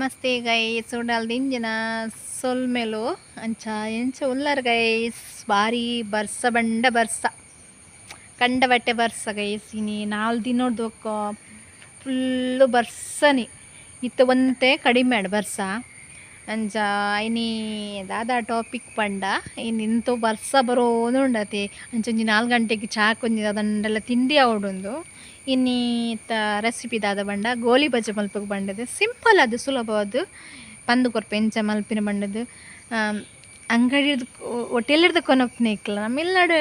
ನಮಸ್ತೆ ಗೈಸ್ ಉಡಾಲ್ದಿನ ಜನ ಸೊಲ್ ಮೇಲು ಅಂಚ ಎಂಚ ಉಲ್ಲರ್ ಗೈಸ್ ಬಾರಿ ಬರ್ಸ ಬಂಡ ಬರ್ಸ ಕಂಡ ಬಟ್ಟೆ ಬರ್ಸ ಗೈಸ್ ಇನಿ 4 ದಿನ ದೊಕ್ಕ ಫುಲ್ಲು ಬರ್ಸನಿ ಇತ್ತ ಒಂತೆ ಕಡಿಮೆ ಆಡ್ ಬರ್ಸ ಅಂಚ ಇನಿ ದಾದ ಟಾಪಿಕ್ ಪಂಡ ಇನ್ನು ಇಂತು ಬರ್ಸ ಬರೋದು ಉಂಡತೆ ಅಂಚೊಂಜಿ 4 ಗಂಟೆಗೆ ಚಾಕೊಂಜಿ ಅದಂಡೆಲ್ಲ ತಿಂಡಿ ಆವೊಂದು ಇನ್ನಿ ರೆಸಿಪಿ ದಾದ ಬಂಡ ಗೋಲಿ ಬಜೆ ಮಲ್ಪಗೆ ಬಂಡದು ಸಿಂಪಲ್ ಅದು ಸುಲಭವಾದ ಪಂದು ಕೊರ್ಪೆ ಎಂಚ ಮಲ್ಪಿನ ಬಂಡದು ಅಂಗಡಿ ಹೋಟೆಲ್ದ ಕೊನಪ್ನೇಕ್ಲ ನಮ್ಮಿಲ್ಲಡ್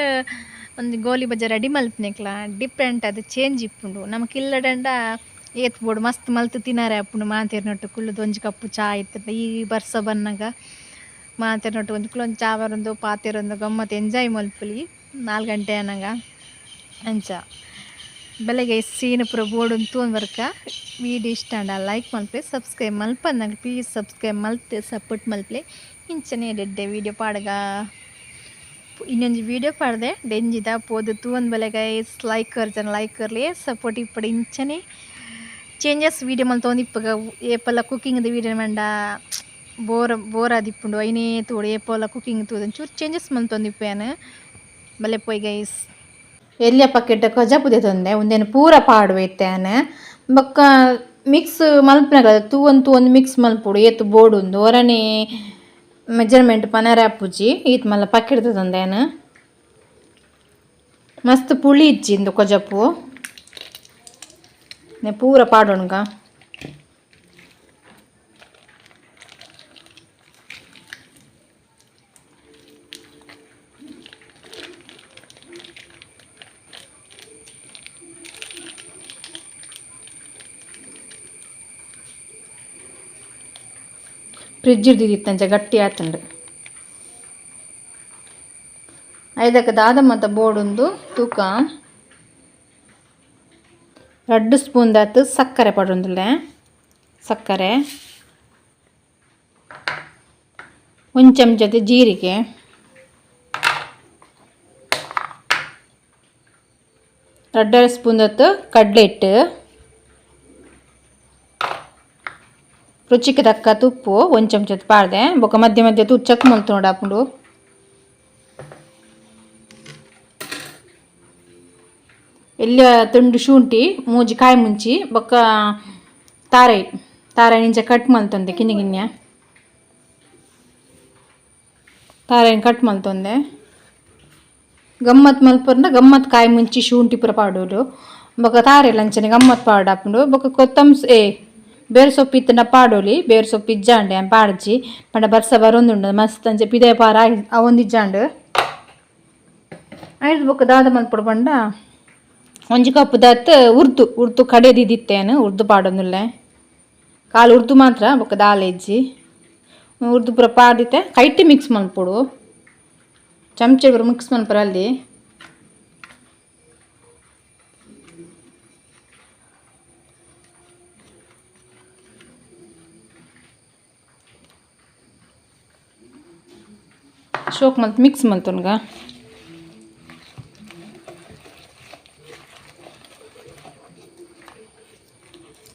ಒಂದು ಗೋಲಿ ಬಜೆ ರೆಡಿ ಮಲ್ಪನೇಕ್ಲ ಡಿಫ್ರೆಂಟ್ ಅದು ಚೇಂಜ್ ಇಪ್ಪುಂಡು ನಮಕ್ ಇಲ್ಲಡಂಡ ಏತ್ ಬೋಡು ಮಸ್ತ್ ಮಲ್ತು ತಿನ್ನಾರೆ ಅಪ್ಪುಂಡು ಮಾತೇರ್ನೊಟ್ಟು ಕುಳ್ಳುದು ಒಂಜಿ ಕಪ್ಪು ಚಾ ಇರ್ತದೆ ಈ ಬರ್ಸ ಬನ್ನಗ ಮಾತೇರ್ನೊಟ್ಟು ಒಂದು ಕುಲೊಂದು ಚಾ ಬರೊಂದು ಪಾತೆರೊಂದು ಗಮ್ಮತ್ತು ಎಂಜಾಯ್ ಮಲ್ಪುಲಿ 4 ಗಂಟೆ ಅನ್ನಂಗ ಅಂಚ ಬೆಳಗ್ಗೆ ಸೀನು ಪೂರ ಬೋರ್ಡ್ ಒಂದು ವರ್ಕ ವೀಡಿಯೋ ಇಷ್ಟ ಅಂಡ ಲೈಕ್ ಮಲ್ಪೆ ಸಬ್ಸ್ಕ್ರೈಬ್ ಮಲ್ಪ ನಂಗೆ ಪ್ಲೀಸ್ ಸಬ್ಸ್ಕ್ರೈಬ್ ಮಲ್ತೆ ಸಪೋರ್ಟ್ ಮಲ್ಪಲೆ ಇಂಚನೆ ಡೆಡ್ಡೆ ವೀಡಿಯೋ ಪಾಡ್ಗ ಇನ್ನೊಂದು ವೀಡಿಯೋ ಪಾಡ್ದೆ ಡೆಂಜಿದ ಪೋದು ತೂವೊಂದು ಬೆಲೆಗೆ ಲೈಕ್ ಜನ ಲೈಕ್ ಕರ್ಲಿ ಸಪೋರ್ಟ್ ಇಪ್ಪಡು ಇಂಚನೆ ಚೇಂಜಸ್ ವೀಡಿಯೋ ಮಲ್ತೊಂದು ಇಪ್ಪಗ ಏಪಲ್ಲ ಕುಕ್ಕಿಂಗ್ದು ವೀಡಿಯೋ ಮಂಡ ಬೋರ್ ಆದಿಪ್ಪುಂಡು ಐನೇ ತೋಡು ಏಪಲ್ಲ ಕುಕ್ಕಿಂಗ್ ತೂದು ಒಂಚೂರು ಚೇಂಜಸ್ ಮಲ್ತೊಂದು ಇಪ್ಪೇನು ಬಲೆ ಪೋಯ್ ಗೈಸ್ ಎಲ್ಲಿಯ ಪಕೆಟ್ ಕೊಜ ಪುದೆ ತೊಂದೆ ಒಂದೇನು ಪೂರ ಪಾಡುವೆ ಇತ್ತೇನೆ ಬೊಕ್ಕ ಮಿಕ್ಸ್ ಮಲ್ಪನಾಗ ತೂವೊಂದು ಮಿಕ್ಸ್ ಮಲ್ಪುಡು ಏತು ಬೋರ್ಡ್ ಒಂದು ಹೊರನೇ ಮೆಜರ್ಮೆಂಟ್ ಪನರ ಪುಜಿ ಈತ್ ಮಲ್ಲ ಪಕೆಟ್ ತೊಂದೇನು ಮಸ್ತ್ ಪುಳಿ ಇಚ್ಚಿಂದು ಕೊಜಪು ನೆ ಪೂರ ಪಾಡೋಣ್ಗ ಫ್ರಿಜ್ ಇರ್ದಿತ್ತಂಚ ಗಟ್ಟಿ ಆತಂಡು ಐದಕ್ಕೆ ದಾದ ಮತ್ತು ಬೋರ್ಡೊಂದು ತೂಕ 2 ಸ್ಪೂನ್ ದಾತು ಸಕ್ಕರೆ ಪಡೊಂದುಲ್ಲೆ ಸಕ್ಕರೆ 1 ಚಮಚದ ಜೀರಿಗೆ 2 ಸ್ಪೂನ್ ದಾತು ಕಡ್ಲೆ ಹಿಟ್ಟು ರುಚಿಗೆ ತಕ್ಕ ತುಪ್ಪು 1 ಚಮಚದ ಪಾಡ್ದೆ ಬೊಕ ಮಧ್ಯ ಮಧ್ಯ ತೂತ್ ಚಕ್ ಮಲ್ತು ನೋಡಾಪುಂಡು ಎಲ್ಲ ತುಂಡು ಶುಂಠಿ ಮೂಜಿ ಕಾಯಿ ಮುಂಚಿ ಬೊಕ್ಕ ತಾರೆ ನಿಂಚ ಕಟ್ ಮಲ್ತೊಂದೆ ಕಿನ್ನೆ ತಾರೆನ್ ಕಟ್ ಮಲ್ತೊಂದೆ ಗಮ್ಮತ್ ಮಲ್ಪರ್ನ ಗಮ್ಮತ್ ಕಾಯಿ ಮುಂಚಿ ಶುಂಠಿ ಪೂರ ಪಾಡೋಡು ಬೊಕ ತಾರೆ ಲಂಚನೆ ಗಮ್ಮತ್ ಪಾಡಾಪುಂಡು ಬೊಕ ಬೇರೆ ಸೊಪ್ಪು ಇತ್ತನ ಪಾಡೋಲಿ ಬೇರೆ ಸೊಪ್ಪು ಇಜ್ಜಾಂಡೆ ಪಾಡ್ಜಿ ಪಂಡ ಬರ್ಸ ಬರೊಂದುಂಡು ಮಸ್ತ್ ಅಂಚೆ ಪಿದೆ ಪಾರ ಅವೊಂದು ಇಜ್ಜಾಂಡು ಆಯ್ತು ಬೊಕ ದಾದ ಮಲ್ಪೊಡು ಪಂಡ 1 ಕಪ್ ದಾತ್ ಉರ್ದು ಕಡೆದಿತ್ತೇನು ಉರ್ದು ಪಾಡೊಂದುಲ್ಲೆ ಕಾಲು ಉರ್ದು ಮಾತ್ರ ಬೊಕ ದಾಲ್ ಇಜ್ಜಿ ಉರ್ದು ಪೂರ ಪಾಡಿತ್ತೆ ಕೈಟಿ ಮಿಕ್ಸ್ ಮಲ್ಪೊಡು ಚಮಚೆ ಪೂರ ಮಿಕ್ಸ್ ಮಲ್ಪರ ಅಲ್ಲಿ ಶೋಕ್ ಮಲ್ತು ಮಿಕ್ಸ್ ಮಲ್ತೊನ್ಗ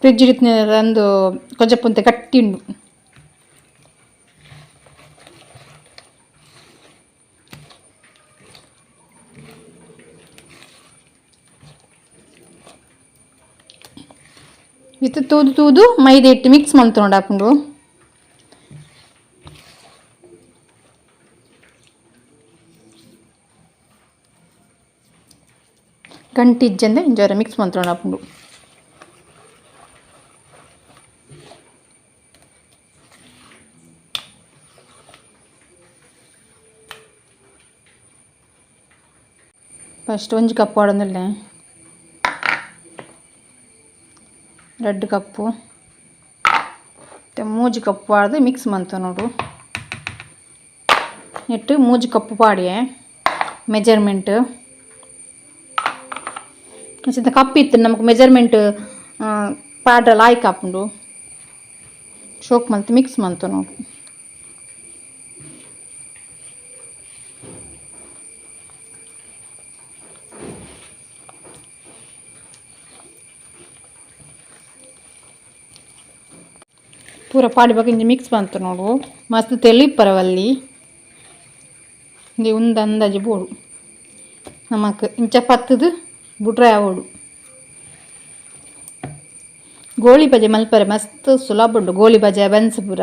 ಫ್ರಿಜ್ ಇಡ್ತಂದು ಕೊಜಪ್ಪುಂತೆ ಗಟ್ಟಿ ಉಂಡು ಇದು ತೂದು ಮೈದೆ ಇಟ್ಟು ಮಿಕ್ಸ್ ಮಲ್ತು ನೋಡಾಪುಂಡು ಗಂಟಿ ಇಜ್ಜಂದೆ ಇಂಜೋರ ಮಿಕ್ಸ್ ಮಲ್ತು ನೋಡಾಪುಂಡು ಫಸ್ಟ್ 1 ಕಪ್ ಆಡೋದಿಲ್ಲ 2 ಕಪ್ಪು ಮತ್ತು 3 ಕಪ್ ಆಡ್ದು ಮಿಕ್ಸ್ ಮಂತು ನೋಡು ಇಟ್ಟು 3 ಕಪ್ಪು ಪಾಡಿಯೆ ಮೆಜರ್ಮೆಂಟ್ ಅಂಚ ಕಪ್ ಇತ್ತು ನಮಗೆ ಮೆಜರ್ಮೆಂಟ್ ಪಾಡ್ರ ಲಾಯ್ಕ್ ಹಾಪುಂಡು ಶೋಕ್ ಮಲ್ತು ಮಿಕ್ಸ್ ಮಂತು ನೋಡು ಪೂರ ಪಾಡಿ ಬಗ್ಗೆ ಇಂಚ ಮಿಕ್ಸ್ ಬಂತು ನೋಡು ಮಸ್ತ್ ತೆಲಿಪ್ಪರವಲ್ಲಿ ಇಂದು ಒಂದು ಅಂದಾಜು ಬೋಡು ನಮಕ್ ಇಂಚ ಪತ್ತದು ಬಿಟ್ರೆ ಆವೋಡು ಗೋಳಿ ಬಜೆ ಮಲ್ಪರೆ ಮಸ್ತ್ ಸುಲಭ ಉಂಟು ಗೋಳಿ ಬಜೆ ಬನ್ಸ್ ಪೂರ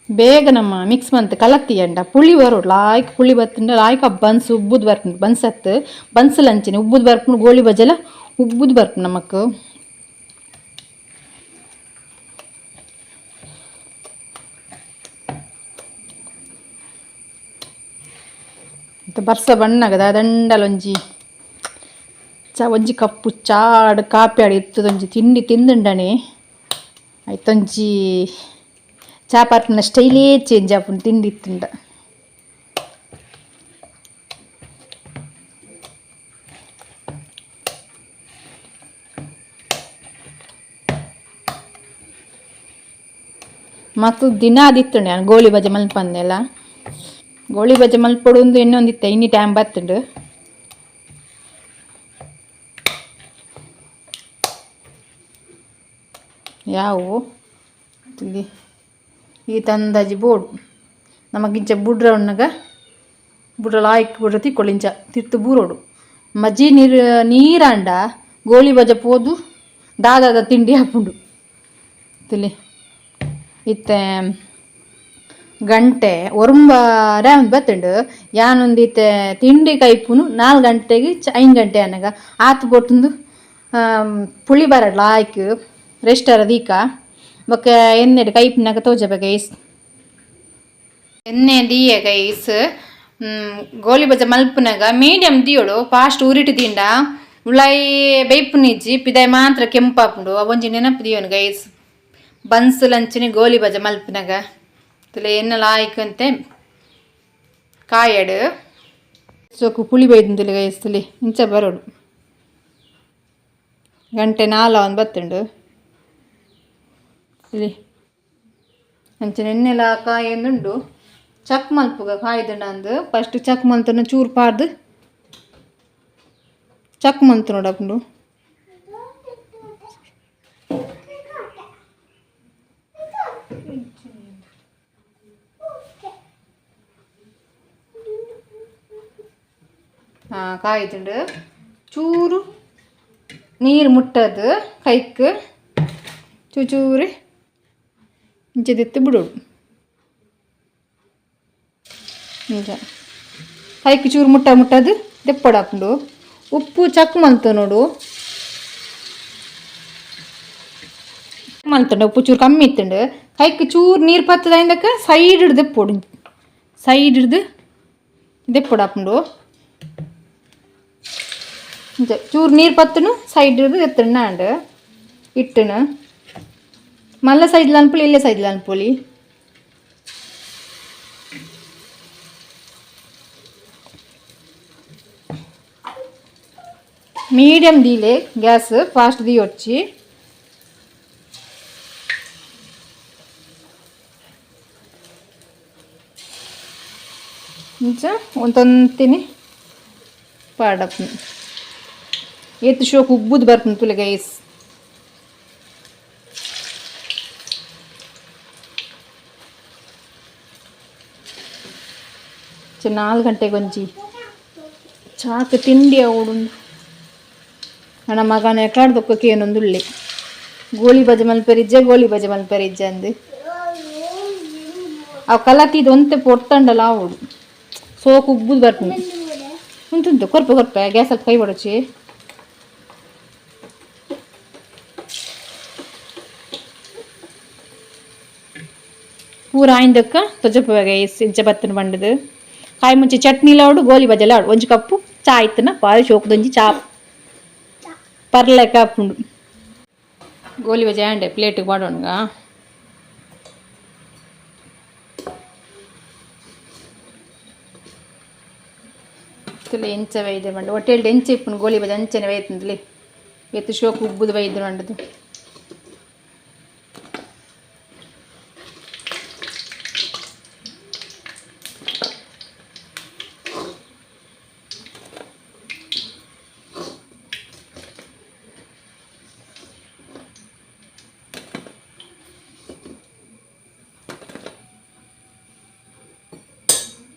ಬೇಗ ನಮ್ಮ ಮಿಕ್ಸ್ ಮಂತ್ ಕಲತ್ತಿ ಅಂಡ ಪುಳಿ ಬರೋಡು ಲಾಯ್ಕ್ ಪುಳಿ ಬತ್ತಂಡ ಲಾಯ್ಕ್ ಬನ್ಸ್ ಉಬ್ಬುದು ಬರ್ಪುಂಡು ಬನ್ಸ್ ಹತ್ತು ಬನ್ಸಲ್ ಅಂಚಿನಿ ಉಬ್ಬುದು ಬರ್ಪುಂಡು ಗೋಳಿ ಬಜೆಲ್ಲ ಉಬ್ಬುದು ಬರ್ಪುಂಡು ನಮಕ್ ಬರ್ಸ ಬಣ್ಣಗದ ದಂಡಲ ಒಂಜಿ ಕಪ್ಪು ಚಾಡ್ ಕಾಪಿ ಆಡಿ ಇತ್ತದೊಂಜಿ ತಿಂಡಿ ತಿಂದುಂಡನೆ ಆಯ್ತೊಂಜಿ ಚಾ ಪಾರ್ಪುನ ಸ್ಟೈಲೇ ಚೇಂಜ್ ಆಪುಂಡು ತಿಂಡಿ ಇತ್ತುಂಡ ಮತ್ತು ದಿನ ಅದಿತ್ತುಂಡು ನಾನು ಗೋಳಿ ಬಜೆ ಮಲ್ಪಂದೆಲ್ಲ ಗೋಳಿ ಬಜೆ ಮಲ್ಪೊಡು ಒಂದು ಇನ್ನೊಂದಿತ್ತ ಇನ್ನಿ ಟೈಮ್ ಬತ್ತುಂಡು ಯಾವು ಇಲ್ಲಿ ಈ ತಂದಾಜಿ ಬೋಡು ನಮಗಿಂಚ ಬುಡ್ರ ಉಣ್ಣಗ ಬುಡ್ರ ಲಾಯ್ಕ್ ಬುಡ್ರ ತಿಕ್ಕೊಳ್ಳಿಂಚ ತಿತ್ತು ಬೂರೋಡು ಮಜ್ಜಿ ನೀರಾಂಡ ಗೋಳಿ ಬಜೆ ಪೋದು ದಾದಾದ ತಿಂಡಿ ಹಾಪುಂಡು ತಿಳಿ ಇತ್ತೆ ಗಂಟೆ ಒರಂಬಾರ ಬತ್ತುಂಡು ಯಾನೊಂದಿತ್ತೆ ತಿಂಡಿ ಕೈಪುನು 4 ಗಂಟೆಗೆ 5 ಗಂಟೆ ಅನ್ನಗ ಆತು ಪೊಟ್ಟುಂದು ಪುಳಿ ಬರಡ್ ಲಾಯ್ಕ್ ರೆಸ್ಟರ ದೀಕ ಬೊಕ್ಕ ಎಣ್ಣೆಡು ಕೈಪಿನಾಗ ತೋಜಬ ಗೈಸ್ ಎಣ್ಣೆ ದೀಯ guys goli baje ಮಲ್ಪುನಾಗ medium ದಿಯೋಡು fast ಉರಿಟು ದಿಂಡ ಉಳ್ಳಾಯಿ ಬೇಯ್ಪುನಿಜ್ಜಿ ಪಿದಾಯಿ ಮಾತ್ರ ಕೆಂಪಾಪುಂಡು ಅವೊಂಜಿ ನೆನಪು ದಿಯೋನು ಗೈಸ್ ಬನ್ಸು ಲಂಚಿನಿ ಗೋಳಿ ಬಜೆ ಮಲ್ಪುನಾಗ ತುಲೆ ಎಣ್ಣೆ ಲಾಯ್ಕಂತೆ ಕಾಯಡು ಸೋಕು ಪುಳಿ ಬೈದಂತುಲೆ ಗೈಸ್ ತುಲೆ ಇಂಚ ಬರೋಡು ಗಂಟೆ 4 ಒಂದು ಬತ್ತುಂಡು ಇಲ್ಲಿ ಅಂಚನೆ ಎಣ್ಣೆಲ ಕಾಯಂದುಂಡು ಚಕ್ ಮಲ್ಪುಗ ಕಾಯ್ದುಂಡು ಅಂದು ಫಸ್ಟ್ ಚಕ್ ಮಲ್ತನ ಚೂರು ಪಾರ್ದು ಚಕ್ ಮಲ್ತು ನೋಡಪ್ಪುಂಡು ಕಾಯ್ದುಂಡು ಚೂರು ನೀರು ಮುಟ್ಟದು ಕೈಕ್ ಚೂಚೂರಿ ಇಂಚದಿತ್ತು ಬಿಡೋಡು ಇಂಚ ಕೈಕ್ ಚೂರು ಮುಟ್ಟದು ದೆಪ್ಪಡಾಪುಂಡು ಉಪ್ಪು ಚಕ್ ಮಲ್ತು ನೋಡು ಮಲ್ತುಂಡು ಉಪ್ಪು ಚೂರು ಕಮ್ಮಿ ಇತ್ತುಂಡು ಕೈಕ್ ಚೂರು ನೀರು ಪತ್ತದಾಯಿಂದಕ್ಕ ಸೈಡ್ ಹಿಡ್ದು ದೆಪ್ಪೋಡು ಸೈಡ್ ಹಿಡ್ದು ದೆಪ್ಪಡಾಪುಂಡು ಚೂರು ನೀರು ಪತ್ತನು ಸೈಡ್ ಹಿಡ್ದು ಎತ್ತಣ್ಣ ಅಂಡು ಇಟ್ಟನು ಮಲ್ಲ ಸೈಡ್ಲ ಅನ್ಪೊಲಿ ಇಲ್ಲೇ ಸೈಡ್ಲ ಅನ್ಪೊಲಿ ಮೀಡಿಯಮ್ ದೀಲೆ ಗ್ಯಾಸ್ ಫಾಸ್ಟ್ ದಿ వచ్చి ಇಂಚ ಒಂತೊಂತಿನಿ ಪಾಡಪ್ಪ ಏತು ಶೋಕ್ ಉಬ್ಬುದು ಬರ್ಪುಂಡು ತುಲೆ ಗೈಸ್ ಚ 4 ಗಂಟೆಗೆ ಒಂಜಿ ಚಾಕ್ ತಿಂಡಿ ಅವಡು ನನ್ನ ಮಗನ ಎಕಾಡ್ದೊಕ್ಕಕ್ಕೆ ಏನೊಂದುಳ್ಳೆ ಗೋಳಿ ಬಜೆ ಮಲ್ಪೆರಿಜ್ಜೆ ಅಂದು ಅವು ಕಲತಿದ್ದು ಒಂತೆ ಪೊಟ್ಟಂಡಲ್ಲ ಅವಡು ಸೋಕು ಉಬ್ಬುದು ಬರ್ಪುಂಡು ಉಂಟುಂಟು ಕೊರ್ಪೆ ಗ್ಯಾಸಲ್ಲಿ ಕೈ ಹೊಡಚಿ ಪೂರ ಆಯ್ದಕ್ಕ ತೊಜಪುವಾಗ ಇಂಚ ಬತ್ತನ ಬಂಡದು ಕಾಯಿ ಮುಂಚೆ ಚಟ್ನಿಲ ಆಡು ಗೋಲಿ ಬಜೆಲ್ಲ ಆಡು ಒಂಜಿ ಕಪ್ಪು ಚಾ ಇತ್ತನ ಪಾರಿ ಶೋಕದೊಂಜಿ ಚಾ ಪರ್ಲೆಕ್ಕ ಆಪುಂಡು ಗೋಲಿ ಬಜೆ ಆಂಡೆ ಪ್ಲೇಟಿಗೆ ಮಾಡೋಣಗ ತುಲೆ ಎಂಚ ವೈದ್ಯ ಬಂಡು ಹೊಟ್ಟೆಲ್ಡು ಎಂಚ ಇಪ್ಪುಂಡು ಗೋಲಿ ಬಜೆ ಅಂಚನೆ ವೈತಂದ್ಲಿ ಎತ್ತು ಶೋಕು ಉಬ್ಬುದು ವೈದ್ಯ ಬಂಡದು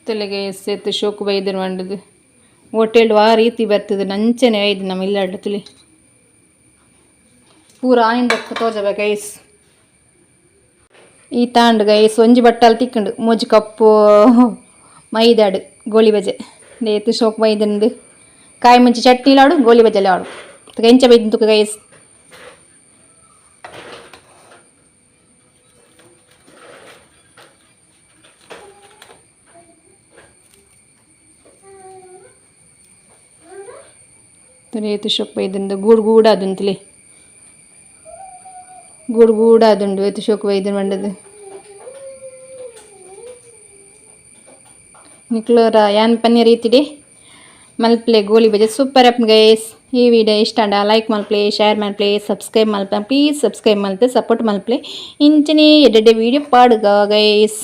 ತಲೆಗೆ ಎಸೆತ್ತು ಶೋಕು ಬೈದನು ಮಂಡದು ಹೋಟೆಲ್ ಆ ರೀತಿ ಬರ್ತದೆ ನಂಚನೆ ಐದು ನಮ್ಮ ಇಲ್ಲಾಡ್ಲು ತಿಳಿ ಪೂರ ಆಯಿಂದ ತೋಜಬ ಗೈಸ್ ಈ ತಾಂಡು ಗೈಸ್ ಒಂಜಿ ಬಟ್ಟಲು ತಿಕ್ಕಂಡು ಮೋಜಿ ಕಪ್ಪು ಮೈದಾಡು ಗೋಳಿ ಬಜೆ ನೇತು ಶೋಕು ಬೈದನದು ಕಾಯಿ ಮುಂಚಿ ಚಟ್ನಿಲಾಡು ಗೋಳಿ ಬಜೆಲೆ ಆಡು ಎಂಚ ಬೈದನು ತುಕ ಗೈಸ್ ರೇತು ಶೋಕ್ ಬೈದಂದು ಗೂಡು ಅದಂತಲೇ ಗೂಡು ಅದುಂಡು ಏತು ಶೋಕ್ ಬೈದನ್ ಮಂಡದು ನಿಕ್ಲೋರ ಯಾನ್ ಪನ್ಯ ರೀತಿಡೆ ಮಲ್ಪ್ಲೆ ಗೋಳಿ ಬಜೆ ಸೂಪರ್ ಅಪ್ ಗೈಸ್ ಈ ವಿಡಿಯೋ ಇಷ್ಟ ಅಂಡ ಲೈಕ್ ಮಲ್ಪ್ಲೆ ಶೇರ್ ಮಲ್ಪ್ಲೆ ಸಬ್ಸ್ಕ್ರೈಬ್ ಮಲ್ಪೆ ಪ್ಲೀಸ್ ಸಬ್ಸ್ಕ್ರೈಬ್ ಮಲ್ಪೆ ಸಪೋರ್ಟ್ ಮಲ್ಪ್ಲೆ ಇಂಚನೆ ಎಡ್ಡೆ ವಿಡಿಯೋ ಪಾಡುಗ ಗೈಸ್.